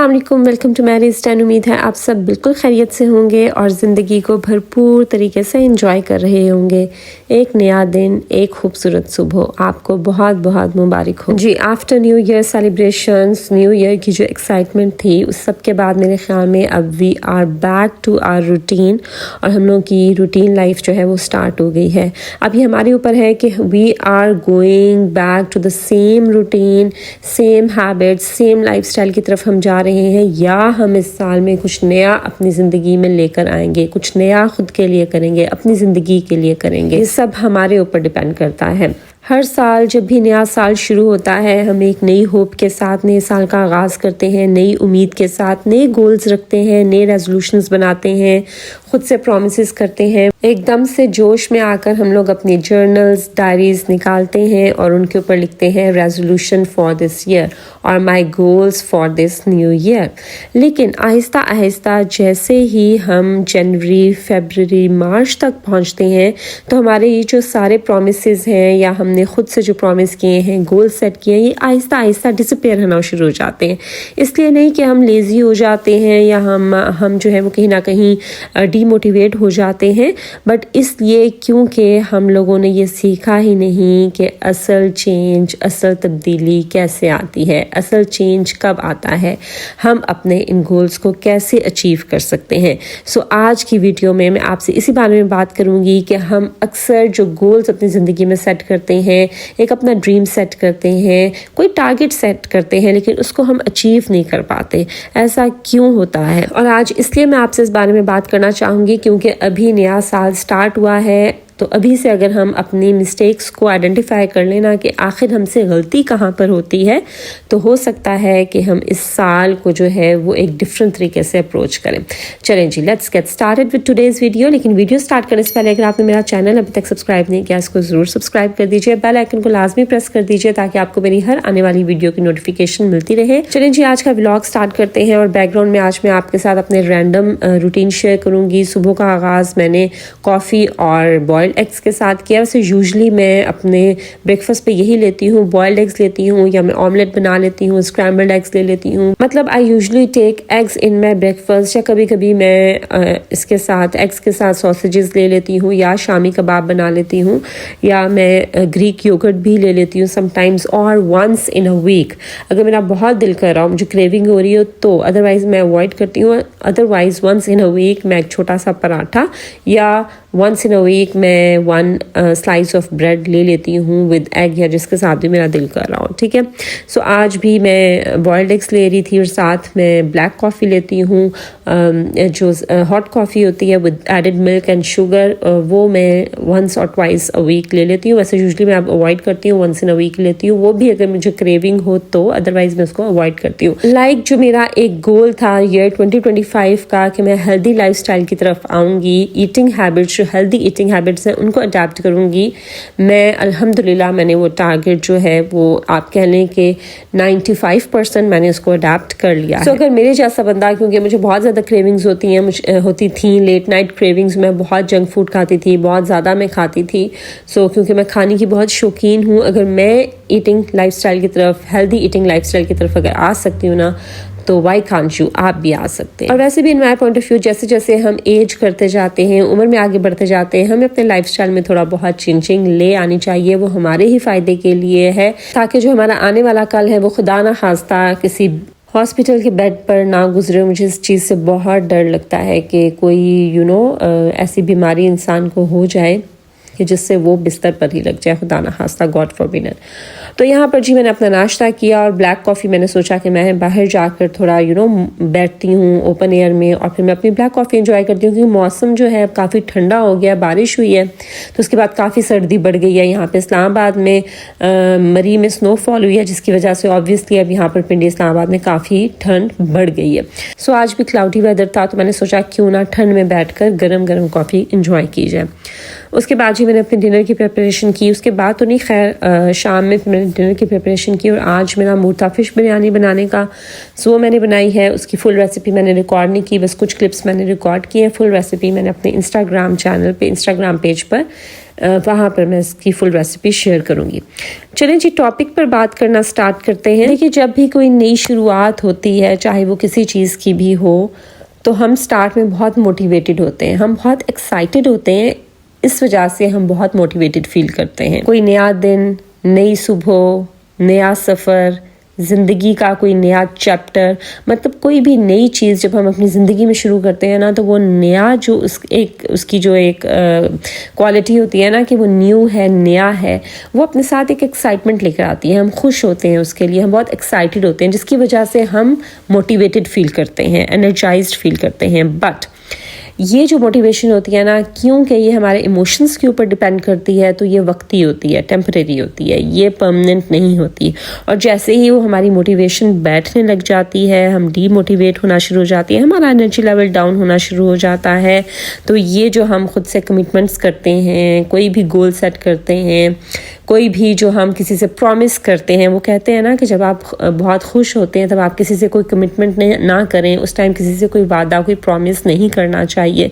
السلام علیکم، welcome to marry station. امید ہے آپ سب بالکل خیریت سے ہوں گے اور زندگی کو بھرپور طریقے سے انجوائے کر رہے ہوں گے۔ ایک نیا دن، ایک خوبصورت صبح آپ کو بہت بہت مبارک ہو جی۔ After new year celebrations, new year کی جو ایکسائٹمنٹ تھی اس سب کے بعد میرے خیال میں اب we are back to our routine, اور ہم لوگوں کی روٹین لائف جو ہے وہ سٹارٹ ہو گئی ہے۔ اب یہ ہمارے اوپر ہے کہ we are going back to the same routine, same habits, same lifestyle کی طرف ہم جا رہے ہیں، یا ہم اس سال میں کچھ نیا اپنی زندگی میں لے کر آئیں گے، کچھ نیا خود کے لیے کریں گے، اپنی زندگی کے لیے کریں گے۔ یہ سب ہمارے اوپر ڈیپینڈ کرتا ہے۔ ہر سال جب بھی نیا سال شروع ہوتا ہے ہم ایک نئی ہوپ کے ساتھ نئے سال کا آغاز کرتے ہیں، نئی امید کے ساتھ نئے گولز رکھتے ہیں، نئے ریزولوشنز بناتے ہیں، خود سے پرومسز کرتے ہیں۔ ایک دم سے جوش میں آ کر ہم لوگ اپنی جرنلز، ڈائریز نکالتے ہیں اور ان کے اوپر لکھتے ہیں ریزولوشن فار دس ایئر اور my goals for this new year. لیکن آہستہ آہستہ جیسے ہی ہم جنوری، فیبرری، مارچ تک پہنچتے ہیں تو ہمارے یہ جو سارے پرومسز ہیں یا ہم نے خود سے جو پرومس کیے ہیں، گول سیٹ کیے ہیں، یہ آہستہ آہستہ ڈسپیئر ہونا شروع ہو جاتے ہیں۔ اس لیے نہیں کہ ہم لیزی ہو جاتے ہیں یا ہم جو ہے وہ کہیں نہ کہیں ڈی موٹیویٹ ہو جاتے ہیں، بٹ اس لیے کیونکہ ہم لوگوں نے یہ سیکھا ہی نہیں کہ اصل چینج، اصل تبدیلی کیسے آتی ہے، اصل چینج کب آتا ہے، ہم اپنے ان گولز کو کیسے اچیو کر سکتے ہیں۔ سو آج کی ویڈیو میں آپ سے اسی بارے میں بات کروں گی کہ ہم اکثر جو گولز اپنی زندگی میں سیٹ کرتے ہیں، ایک اپنا ڈریم سیٹ کرتے ہیں، کوئی ٹارگٹ سیٹ کرتے ہیں، لیکن اس کو ہم اچیو نہیں کر پاتے۔ ایسا کیوں ہوتا ہے؟ اور آج اس لیے میں آپ سے اس بارے میں بات کرنا چاہوں گی کیونکہ ابھی نیا سال سٹارٹ ہوا ہے، تو ابھی سے اگر ہم اپنی مسٹیکس کو آئیڈینٹیفائی کر لینا کہ آخر ہم سے غلطی کہاں پر ہوتی ہے، تو ہو سکتا ہے کہ ہم اس سال کو جو ہے وہ ایک ڈفرنٹ طریقے سے اپروچ کریں۔ چلیں جی، let's get started with today's video. لیکن ویڈیو سٹارٹ کرنے سے پہلے اگر آپ نے میرا چینل ابھی تک سبسکرائب نہیں کیا، اس کو ضرور سبسکرائب کر دیجیے، بیل آئکن کو لازمی پریس کر دیجیے تاکہ آپ کو میری ہر آنے والی ویڈیو کی نوٹیفیکیشن ملتی رہے۔ چلیں جی، آج کا ولاگ سٹارٹ کرتے ہیں، اور بیک گراؤنڈ میں آج میں آپ کے ساتھ اپنے رینڈم روٹین شیئر کروں گی۔ صبح کا آغاز میں نے کافی اور بوائلڈ ایگس کے ساتھ کیا۔ ویسے یوزلی میں اپنے بریک فاسٹ پہ یہی لیتی ہوں، بوائلڈ ایگس لیتی ہوں، یا میں آملیٹ بنا لیتی ہوں، اسکرامبلڈ ایگس لے لیتی ہوں۔ مطلب I usually take eggs in my break fast, یا کبھی کبھی میں اس کے ساتھ ایگس کے ساتھ سوسیجز لے لیتی ہوں، یا شامی کباب بنا لیتی ہوں، یا میں گریک یوگرٹ بھی لے لیتی ہوں سم ٹائمز، اور ونس ان اے ویک اگر میرا بہت دل کر رہا ہو، مجھے کریونگ ہو رہی ہو تو، ادروائز میں اوائڈ کرتی ہوں۔ ادروائز ونس ان اے ویک میں ایک چھوٹا سا پراٹھا، یا ونس ان اے ویک میں 1 سلائس آف بریڈ لے لیتی ہوں ود ایگ، یا جس کے ساتھ بھی میرا دل کر رہا ہو، ٹھیک ہے۔ سو آج بھی میں بوائلڈ ایگس لے رہی تھی، اور ساتھ میں بلیک کافی لیتی ہوں، جو ہاٹ کافی ہوتی ہے with added milk and sugar, وہ میں ونس اور ٹوائس اے ویک لے لیتی ہوں۔ ویسے یوزلی میں اوائڈ کرتی ہوں، ونس ان اے ویک لیتی ہوں، وہ بھی اگر مجھے کریونگ ہو تو، ادروائز میں اس کو اوائڈ کرتی ہوں۔ لائک جو میرا ایک گول تھا ایئر 2025 کا کہ میں ہیلدی لائف اسٹائل کی طرف آؤں گی، ایٹنگ ہیبٹس، جو ہیلدی ایٹنگ ہیبٹس ہیں ان کو اڈیپٹ کروں گی میں۔ الحمدللہ میں نے وہ ٹارگٹ جو ہے وہ آپ کہہ لیں کہ 95% میں نے اس کو اڈیپٹ کر لیا ہے۔ اگر میرے جیسا بندہ، کیونکہ مجھے بہت زیادہ کریونگز ہوتی تھیں، لیٹ نائٹ کریونگز، میں بہت جنک فوڈ کھاتی تھی، بہت زیادہ میں کھاتی تھی، کیونکہ میں کھانے کی بہت شوقین ہوں، اگر میں ایٹنگ لائف اسٹائل کی طرف، ہیلدی ایٹنگ لائف اسٹائل کی طرف اگر آ سکتی ہوں نا، تو وائی کانٹ یو، آپ بھی آ سکتے ہیں۔ اور ویسے بھی ان مائی پوائنٹ آف ویو جیسے جیسے ہم ایج کرتے جاتے ہیں، عمر میں آگے بڑھتے جاتے ہیں، ہمیں اپنے لائف اسٹائل میں تھوڑا بہت چینجنگ لے آنی چاہیے، وہ ہمارے ہی فائدے کے لیے ہے، تاکہ جو ہمارا آنے والا کل ہے وہ خدا نہ خواستہ کسی ہاسپٹل کے بیڈ پر نہ گزرے۔ مجھے اس چیز سے بہت ڈر لگتا ہے کہ کوئی ایسی بیماری انسان کو ہو جائے کہ جس سے وہ بستر پر ہی لگ جائے، خدا نہ خواستہ، گاڈ فوربڈ۔ تو یہاں پر جی میں نے اپنا ناشتہ کیا، اور بلیک کافی میں نے سوچا کہ میں باہر جا کر تھوڑا بیٹھتی ہوں اوپن ایئر میں، اور پھر میں اپنی بلیک کافی انجوائے کرتی ہوں، کیونکہ موسم جو ہے کافی ٹھنڈا ہو گیا، بارش ہوئی ہے، تو اس کے بعد کافی سردی بڑھ گئی ہے۔ یہاں پہ اسلام آباد میں مری میں سنو فال ہوئی ہے، جس کی وجہ سے آبویسلی اب یہاں پر پنڈی اسلام آباد میں کافی ٹھنڈ بڑھ گئی ہے۔ سو آج بھی کلاؤڈی ویدر تھا، تو میں نے سوچا کیوں نہ ٹھنڈ میں بیٹھ کر گرم گرم کافی انجوائے کی جائے۔ اس کے بعد جی میں نے اپنے ڈنر کی پریپریشن کی، اس کے بعد تو نہیں، خیر شام میں میں نے ڈنر کی پریپریشن کی، اور آج میرا موڈ تھا فش بریانی بنانے کا، سو میں نے بنائی ہے۔ اس کی فل ریسیپی میں نے ریکارڈ نہیں کی، بس کچھ کلپس میں نے ریکارڈ کی ہیں، فل ریسیپی میں نے اپنے انسٹاگرام چینل پہ، انسٹاگرام پیج پر وہاں پر میں اس کی فل ریسیپی شیئر کروں گی. چلیں جی ٹاپک پر بات کرنا سٹارٹ کرتے ہیں. دیکھیے جب بھی کوئی نئی شروعات ہوتی ہے چاہے وہ کسی چیز کی بھی ہو تو ہم سٹارٹ میں بہت موٹیویٹڈ ہوتے ہیں, ہم بہت ایکسائٹڈ ہوتے ہیں, اس وجہ سے ہم بہت موٹیویٹڈ فیل کرتے ہیں. کوئی نیا دن, نئی صبح, نیا سفر, زندگی کا کوئی نیا چیپٹر, مطلب کوئی بھی نئی چیز جب ہم اپنی زندگی میں شروع کرتے ہیں نا تو وہ نیا جو اس کی جو ایک کوالٹی ہوتی ہے نا کہ وہ نیو ہے, نیا ہے, وہ اپنے ساتھ ایک ایکسائٹمنٹ لے کر آتی ہے. ہم خوش ہوتے ہیں اس کے لیے, ہم بہت ایکسائٹڈ ہوتے ہیں جس کی وجہ سے ہم موٹیویٹڈ فیل کرتے ہیں, انرجائزڈ فیل کرتے ہیں. بٹ یہ جو موٹیویشن ہوتی ہے نا, کیونکہ یہ ہمارے ایموشنز کے اوپر ڈیپینڈ کرتی ہے تو یہ وقتی ہوتی ہے, ٹیمپریری ہوتی ہے, یہ پرماننٹ نہیں ہوتی. اور جیسے ہی وہ ہماری موٹیویشن بیٹھنے لگ جاتی ہے, ہم ڈی موٹیویٹ ہونا شروع ہو جاتی ہے, ہمارا انرجی لیول ڈاؤن ہونا شروع ہو جاتا ہے. تو یہ جو ہم خود سے کمٹمنٹس کرتے ہیں, کوئی بھی گول سیٹ کرتے ہیں, کوئی بھی جو ہم کسی سے پرومس کرتے ہیں, وہ کہتے ہیں نا کہ جب آپ بہت خوش ہوتے ہیں تب آپ کسی سے کوئی کمٹمنٹ نہ کریں, اس ٹائم کسی سے کوئی وعدہ, کوئی پرومس نہیں کرنا چاہیے,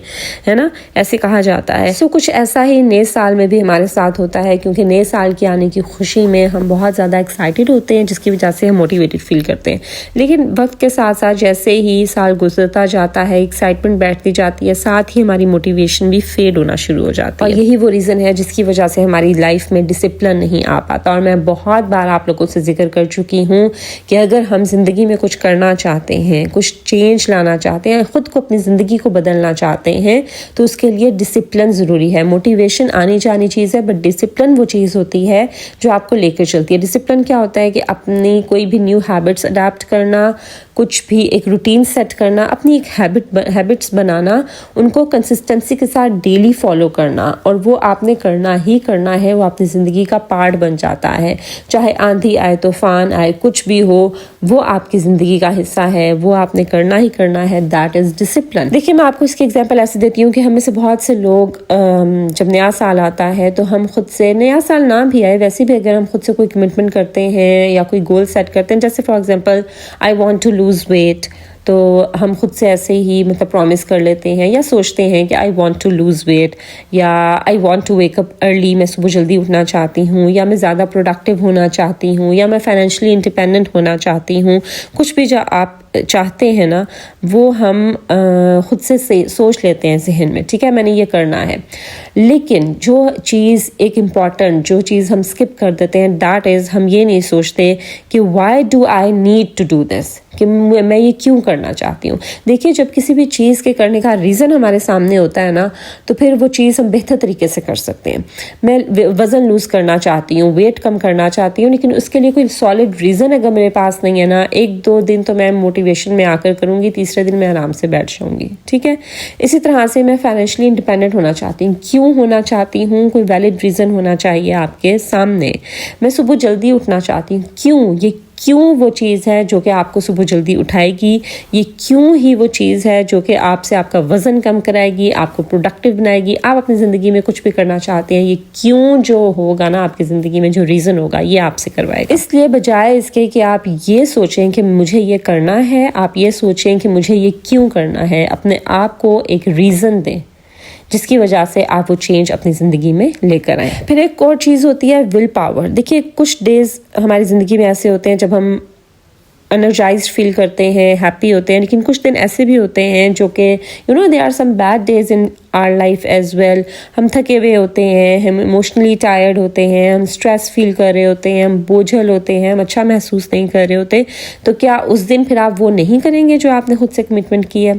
ہے نا, ایسے کہا جاتا ہے. سو کچھ ایسا ہی نئے سال میں بھی ہمارے ساتھ ہوتا ہے, کیونکہ نئے سال کے آنے کی خوشی میں ہم بہت زیادہ ایکسائٹڈ ہوتے ہیں جس کی وجہ سے ہم موٹیویٹڈ فیل کرتے ہیں. لیکن وقت کے ساتھ ساتھ جیسے ہی سال گزرتا جاتا ہے, ایکسائٹمنٹ بیٹھتی جاتی ہے, ساتھ ہی ہماری موٹیویشن بھی فیڈ ہونا شروع ہو جاتی ہے. اور یہی وہ ریزن ہے جس کی وجہ سے ہماری لائف میں ڈسپلن نہیں آ پاتا. اور میں بہت بار آپ لوگوں سے ذکر کر چکی ہوں کہ اگر ہم زندگی میں کچھ کرنا چاہتے ہیں, کچھ چینج لانا چاہتے ہیں, خود کو اپنی زندگی کو بدلنا چاہتے ہیں تو اس کے لیے ڈسپلن ضروری ہے. موٹیویشن آنی جانی چیز ہے بٹ ڈسپلن وہ چیز ہوتی ہے جو آپ کو لے کر چلتی ہے. ڈسپلن کیا ہوتا ہے کہ اپنی کوئی بھی نیو ہیبٹس اڈاپٹ کرنا, کچھ بھی ایک روٹین سیٹ کرنا, اپنی ایک ہیبٹس بنانا, ان کو کنسسٹنسی کے ساتھ ڈیلی فالو کرنا, اور وہ آپ نے کرنا ہی کرنا ہے, وہ اپنی زندگی کا پارٹ بن جاتا ہے. چاہے آندھی آئے, طوفان آئے, کچھ بھی ہو, وہ آپ کی زندگی کا حصہ ہے, وہ آپ نے کرنا ہی کرنا ہے. That is discipline. دیکھیے میں آپ کو اس کی ایگزامپل ایسے دیتی ہوں کہ ہم میں سے بہت سے لوگ جب نیا سال آتا ہے تو ہم خود سے, نیا سال نہ بھی آئے ویسے بھی اگر ہم خود سے کوئی کمٹمنٹ کرتے ہیں یا کوئی گول سیٹ کرتے ہیں, جیسے for example I want to lose weight, تو ہم خود سے ایسے ہی مطلب پرومس کر لیتے ہیں یا سوچتے ہیں کہ I want to lose weight, یا I want to wake up early, میں صبح جلدی اٹھنا چاہتی ہوں, یا میں زیادہ پروڈکٹیو ہونا چاہتی ہوں, یا میں فائنینشلی انڈیپینڈنٹ ہونا چاہتی ہوں. کچھ بھی جو آپ چاہتے ہیں نا وہ ہم خود سے سوچ لیتے ہیں ذہن میں, ٹھیک ہے, میں نے یہ کرنا ہے. لیکن جو چیز ایک امپورٹنٹ, جو چیز ہم اسکپ کر دیتے ہیں, دیٹ از ہم یہ نہیں سوچتے کہ why do I need to do this, کہ میں یہ کیوں کرنا چاہتی ہوں. دیکھیے جب کسی بھی چیز کے کرنے کا ریزن ہمارے سامنے ہوتا ہے نا تو پھر وہ چیز ہم بہتر طریقے سے کر سکتے ہیں. میں وزن لوز کرنا چاہتی ہوں, ویٹ کم کرنا چاہتی ہوں, لیکن اس کے لیے کوئی سالڈ ریزن اگر میرے پاس نہیں ہے نا, 1-2 دن تو میں موٹیویشن میں آ کر کروں گی, تیسرے دن میں آرام سے بیٹھ جاؤں گی, ٹھیک ہے. اسی طرح سے میں فائنینشلی انڈیپینڈنٹ ہونا چاہتی ہوں, کیوں ہونا چاہتی ہوں, کوئی ویلڈ ریزن ہونا چاہیے آپ کے سامنے. میں صبح جلدی اٹھنا چاہتی ہوں, کیوں وہ چیز ہے جو کہ آپ کو صبح جلدی اٹھائے گی, یہ کیوں ہی وہ چیز ہے جو کہ آپ سے آپ کا وزن کم کرائے گی, آپ کو پروڈکٹیو بنائے گی, آپ اپنی زندگی میں کچھ بھی کرنا چاہتے ہیں, یہ کیوں جو ہوگا نا آپ کی زندگی میں, جو ریزن ہوگا یہ آپ سے کروائے گا. اس لیے بجائے اس کے کہ آپ یہ سوچیں کہ مجھے یہ کرنا ہے, آپ یہ سوچیں کہ مجھے یہ کیوں کرنا ہے. اپنے آپ کو ایک ریزن دیں جس کی وجہ سے آپ وہ چینج اپنی زندگی میں لے کر آئیں. پھر ایک اور چیز ہوتی ہے ول پاور. دیکھیے کچھ ڈیز ہماری زندگی میں ایسے ہوتے ہیں جب ہم انرجائزڈ فیل کرتے ہیں, ہیپی ہوتے ہیں, لیکن کچھ دن ایسے بھی ہوتے ہیں جو کہ they are some bad days in our life as well. ہم تھکے ہوئے ہوتے ہیں, ہم ایموشنلی ٹائرڈ ہوتے ہیں, ہم اسٹریس فیل کر رہے ہوتے ہیں, ہم بوجھل ہوتے ہیں, ہم اچھا محسوس نہیں کر رہے ہوتے. تو کیا اس دن پھر آپ وہ نہیں کریں گے جو آپ نے خود سے کمٹمنٹ کی ہے؟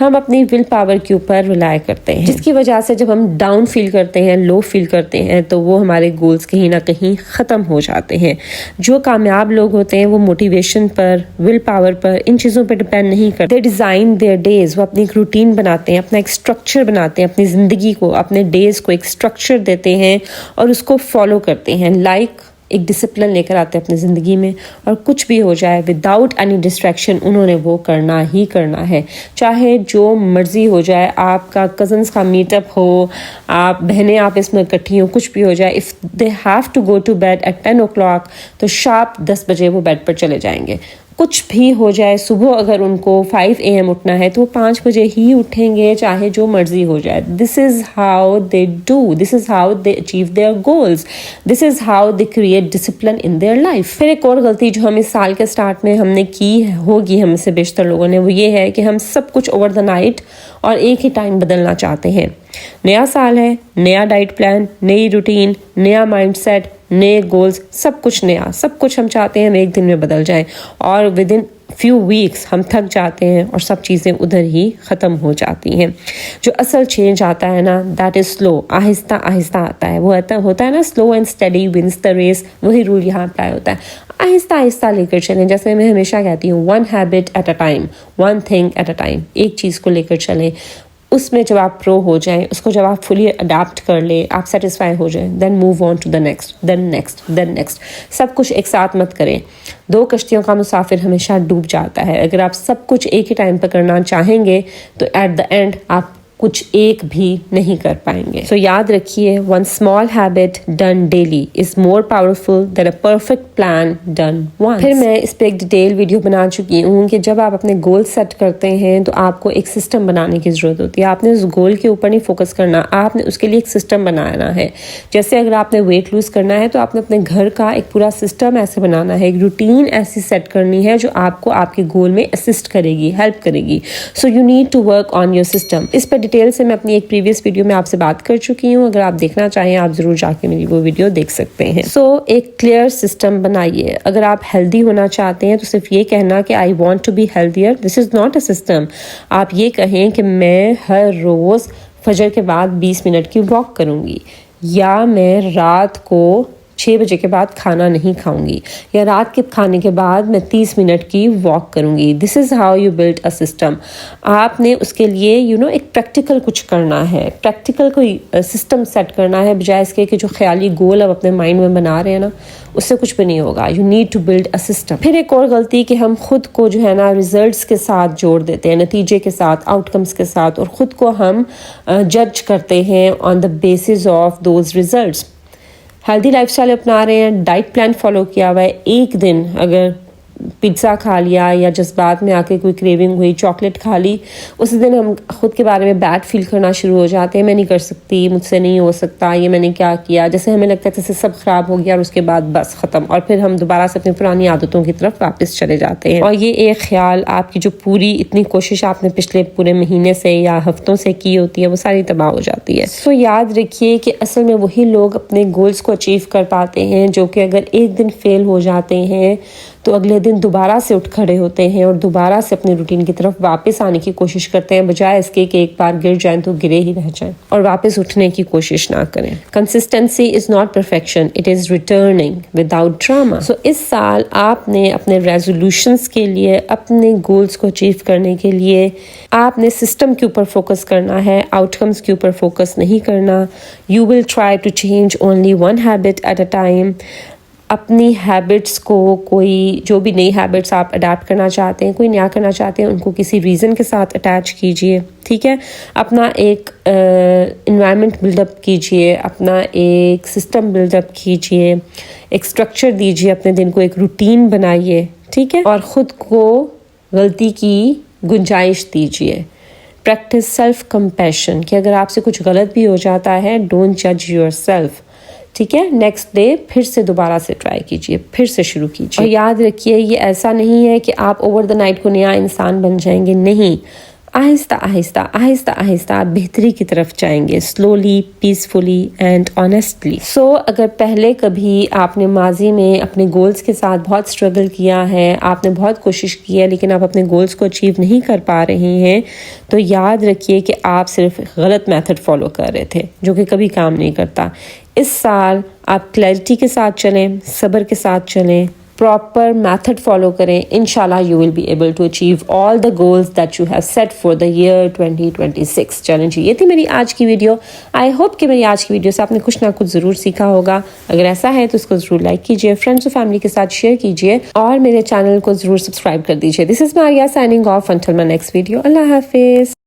ہم اپنی ول پاور کے اوپر ریلائی کرتے ہیں, جس کی وجہ سے جب ہم ڈاؤن فیل کرتے ہیں, لو فیل کرتے ہیں, تو وہ ہمارے گولز کہیں نہ کہیں ختم ہو جاتے ہیں. جو کامیاب لوگ ہوتے ہیں وہ موٹیویشن پر, ول پاور پر, ان چیزوں پہ ڈپینڈ نہیں کرتے. دے ڈیزائن دیئر ڈیز, وہ اپنی ایک روٹین بناتے ہیں, اپنا ایک اسٹرکچر بناتے ہیں, اپنی زندگی کو, اپنے ڈیز کو ایک اسٹرکچر دیتے ہیں اور اس کو فالو کرتے ہیں. ایک ڈسپلن لے کر آتے ہیں اپنی زندگی میں, اور کچھ بھی ہو جائے وداؤٹ اینی ڈسٹریکشن انہوں نے وہ کرنا ہی کرنا ہے, چاہے جو مرضی ہو جائے. آپ کا کزنس کا میٹ اپ ہو, آپ بہنیں آپس میں اکٹھی ہوں, کچھ بھی ہو جائے, if they have to go to bed at 10 o'clock تو شارپ 10 بجے وہ بیڈ پر چلے جائیں گے. کچھ بھی ہو جائے، صبح اگر ان کو 5 AM اٹھنا ہے تو وہ 5 بجے ہی اٹھیں گے، چاہے جو مرضی ہو جائے. This is how they do, this is how they achieve their goals, this is how they create discipline in their life. پھر ایک اور غلطی جو ہم اس سال کے اسٹارٹ میں ہم نے کی ہوگی، ہم سے بیشتر لوگوں نے، وہ یہ ہے کہ ہم سب کچھ اوور دا نائٹ اور ایک ہی ٹائم بدلنا چاہتے ہیں. نیا سال ہے، نیا ڈائٹ پلان، نئی روٹین، نیا مائنڈ سیٹ، نئے گولز، سب کچھ نیا، سب کچھ ہم چاہتے ہیں ہم ایک دن میں بدل جائیں، اور ود ان فیو ویکس ہم تھک جاتے ہیں اور سب چیزیں ادھر ہی ختم ہو جاتی ہیں. جو اصل چینج آتا ہے نا، دیٹ از سلو، آہستہ آہستہ آتا ہے. وہ ہوتا ہے نا، slow and steady wins the race, وہی رول یہاں اپلائی ہوتا ہے. آہستہ آہستہ لے کر چلیں، جیسے میں ہمیشہ کہتی ہوں، 1 habit at a time، 1 thing at a time، ایک چیز کو لے کر چلیں. اس میں جب آپ پرو ہو جائیں، اس کو جب آپ فلی اڈاپٹ کر لیں، آپ سیٹسفائی ہو جائیں، then move on to the next, then next, then next. سب کچھ ایک ساتھ مت کریں. 2 کشتیوں کا مسافر ہمیشہ ڈوب جاتا ہے. اگر آپ سب کچھ ایک ہی ٹائم پہ کرنا چاہیں گے تو ایٹ دا اینڈ آپ کچھ ایک بھی نہیں کر پائیں گے. سو یاد رکھیے، 1 small habit done daily is more powerful than a perfect plan done once. پھر میں اس پہ ایک ڈیٹیل ویڈیو بنا چکی ہوں کہ جب آپ اپنے گول سیٹ کرتے ہیں تو آپ کو ایک سسٹم بنانے کی ضرورت ہوتی ہے. آپ نے اس گول کے اوپر نہیں فوکس کرنا، آپ نے اس کے لیے ایک سسٹم بنانا ہے. جیسے اگر آپ نے ویٹ لوز کرنا ہے تو آپ نے اپنے گھر کا ایک پورا سسٹم ایسے بنانا ہے، ایک روٹین ایسی سیٹ کرنی ہے جو آپ کو آپ کے گول میں اسسٹ کرے گی، ہیلپ کرے گی. So you need to work on your system. اس پہ ڈیٹیل سے میں اپنی ایک پریویس ویڈیو میں آپ سے بات کر چکی ہوں. اگر آپ دیکھنا چاہیں آپ ضرور جا کے میری وہ ویڈیو دیکھ سکتے ہیں. سو ایک کلیئر سسٹم بنائیے. اگر آپ ہیلدی ہونا چاہتے ہیں تو صرف یہ کہنا کہ I want to be healthier, this is not a system. آپ یہ کہیں کہ میں ہر روز فجر کے بعد 20 منٹ کی واک کروں گی، یا میں رات کو 6 بجے کے بعد کھانا نہیں کھاؤں گی، یا رات کے کھانے کے بعد میں 30 منٹ کی واک کروں گی. This is how you build a system. آپ نے اس کے لیے ایک پریکٹیکل کچھ کرنا ہے، پریکٹیکل کوئی سسٹم سیٹ کرنا ہے، بجائے اس کے کہ جو خیالی گول آپ اپنے مائنڈ میں بنا رہے ہیں نا، اس سے کچھ بھی نہیں ہوگا. You need to build a system. پھر ایک اور غلطی کہ ہم خود کو جو ہے نا ریزلٹس کے ساتھ جوڑ دیتے ہیں، نتیجے کے ساتھ، آؤٹ کمس کے ساتھ، اور خود کو ہم جج کرتے ہیں on the basis of those results. Healthy lifestyle اپنا رہے ہیں، ڈائٹ پلان فالو کیا ہوا ہے، ایک دن اگر پیزا کھا لیا یا جذبات میں آ کے کوئی کریونگ ہوئی، چاکلیٹ کھا لی، اسی دن ہم خود کے بارے میں بیڈ فیل کرنا شروع ہو جاتے ہیں. میں نہیں کر سکتی، مجھ سے نہیں ہو سکتا، یہ میں نے کیا کیا، جیسے ہمیں لگتا ہے جیسے سب خراب ہو گیا اور اس کے بعد بس ختم، اور پھر ہم دوبارہ سے اپنی پرانی عادتوں کی طرف واپس چلے جاتے ہیں. اور یہ ایک خیال، آپ کی جو پوری اتنی کوشش آپ نے پچھلے پورے مہینے سے یا ہفتوں سے کی ہوتی ہے، وہ ساری تباہ ہو جاتی ہے. سو یاد رکھیے کہ اصل میں وہی لوگ اپنے گولز کو اچیو کر پاتے ہیں جو کہ اگر ایک دن فیل ہو جاتے ہیں تو اگلے دن دوبارہ سے اٹھ کھڑے ہوتے ہیں اور دوبارہ سے اپنی روٹین کی طرف واپس آنے کی کوشش کرتے ہیں، بجائے اس کے کہ ایک بار گر جائیں تو گرے ہی رہ جائیں اور واپس اٹھنے کی کوشش نہ کریں. Consistency is not perfection, it is returning without drama. So اس سال آپ نے اپنے ریزولوشنس کے لیے، اپنے گولز کو اچیو کرنے کے لیے، آپ نے سسٹم کے اوپر فوکس کرنا ہے، آؤٹ کمس کے اوپر فوکس نہیں کرنا. You will try to change only 1 habit at a time. اپنی ہیبٹس کو، کوئی جو بھی نئی ہیبٹس آپ اڈاپٹ کرنا چاہتے ہیں، کوئی نیا کرنا چاہتے ہیں، ان کو کسی ریزن کے ساتھ اٹیچ کیجئے، ٹھیک ہے. اپنا ایک انوائرمنٹ بلڈ اپ کیجئے، اپنا ایک سسٹم بلڈ اپ کیجئے، ایک اسٹرکچر دیجئے، اپنے دن کو ایک روٹین بنائیے، ٹھیک ہے. اور خود کو غلطی کی گنجائش دیجئے. پریکٹس سیلف کمپیشن، کہ اگر آپ سے کچھ غلط بھی ہو جاتا ہے، ڈونٹ جج یور سیلف، ٹھیک ہے. نیکسٹ ڈے پھر سے دوبارہ سے ٹرائی کیجئے، پھر سے شروع کیجئے. اور یاد رکھیے، یہ ایسا نہیں ہے کہ آپ اوور دا نائٹ کو نیا انسان بن جائیں گے، نہیں. آہستہ آہستہ آہستہ آہستہ آپ بہتری کی طرف جائیں گے، سلولی، پیسفلی اینڈ آنیسٹلی. سو اگر پہلے کبھی آپ نے ماضی میں اپنے گولز کے ساتھ بہت اسٹرگل کیا ہے، آپ نے بہت کوشش کی ہے، لیکن آپ اپنے گولز کو اچیو نہیں کر پا رہے ہیں، تو یاد رکھیے کہ آپ صرف غلط میتھڈ فالو کر رہے تھے جو کہ کبھی کام نہیں کرتا. اس سال آپ کلیئرٹی کے ساتھ چلیں، صبر کے ساتھ چلیں، پراپر میتھڈ فالو کریں. انشاءاللہ you will be able to achieve all the goals that you have set for the year 2026. چلیں جی، یہ تھی میری آج کی ویڈیو. آئی ہوپ کہ میری آج کی ویڈیو سے آپ نے کچھ نہ کچھ ضرور سیکھا ہوگا. اگر ایسا ہے تو اس کو ضرور لائک کیجیے، فرینڈس اور فیملی کے ساتھ شیئر کیجیے، اور میرے چینل کو ضرور سبسکرائب کر دیجیے. This is Maria signing off until my next video. اللہ حافظ.